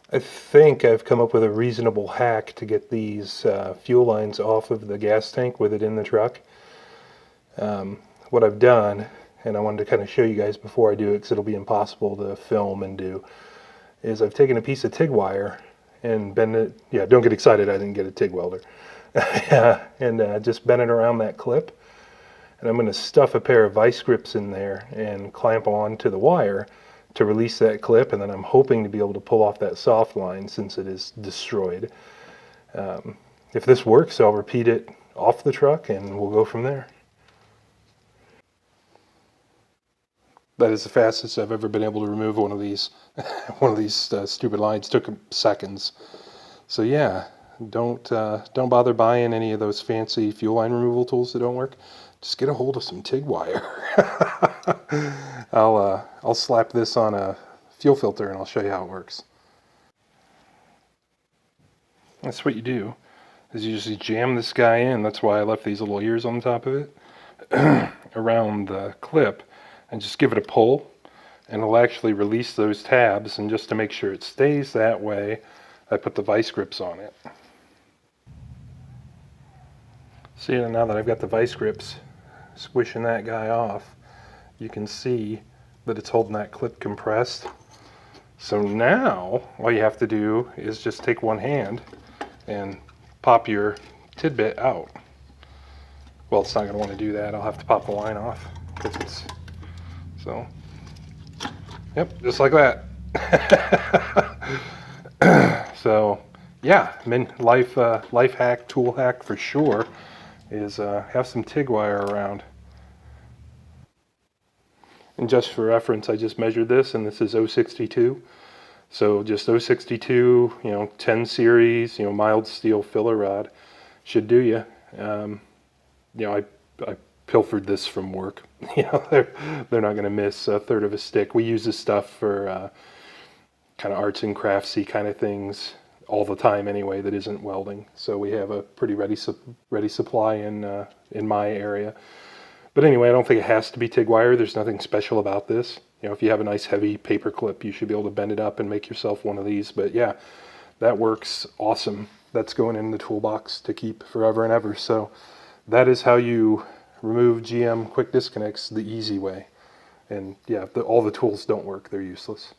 I think I've come up with a reasonable hack to get these fuel lines off of the gas tank with it in the truck. What I've done, and I wanted to kind of show you guys before I do it because it'll be impossible to film and do, is I've taken a piece of TIG wire and bent it. Yeah, don't get excited, I didn't get a TIG welder. And just bent it around that clip. And I'm going to stuff a pair of vice grips in there and clamp on to the wire to release that clip, and then I'm hoping to be able to pull off that soft line since it is destroyed. If this works, I'll repeat it off the truck and we'll go from there. That is the fastest I've ever been able to remove one of these stupid lines. Took seconds. So yeah, don't bother buying any of those fancy fuel line removal tools that don't work. Just get a hold of some TIG wire. I'll slap this on a fuel filter and I'll show you how it works. That's what you do, is you just jam this guy in. That's why I left these little ears on the top of it around the clip, and just give it a pull and it'll actually release those tabs. And just to make sure it stays that way, I put the vice grips on it. See, now that I've got the vice grips squishing that guy off, you can see that it's holding that clip compressed. So now all you have to do is just take one hand and pop your tidbit out. Well, it's not going to want to do that. I'll have to pop the line off because it's so. Yep, just like that. So yeah, life hack, tool hack for sure is have some TIG wire around. And just for reference, I just measured this, and this is 062. So just 062, 10 series, mild steel filler rod should do you. I pilfered this from work. They're not going to miss a third of a stick. We use this stuff for kind of arts and craftsy kind of things all the time anyway that isn't welding. So we have a pretty ready supply in my area. But anyway, I don't think it has to be TIG wire. There's nothing special about this. If you have a nice heavy paper clip, you should be able to bend it up and make yourself one of these. But yeah, that works awesome. That's going in the toolbox to keep forever and ever. So that is how you remove GM quick disconnects the easy way. And yeah, all the tools don't work, they're useless.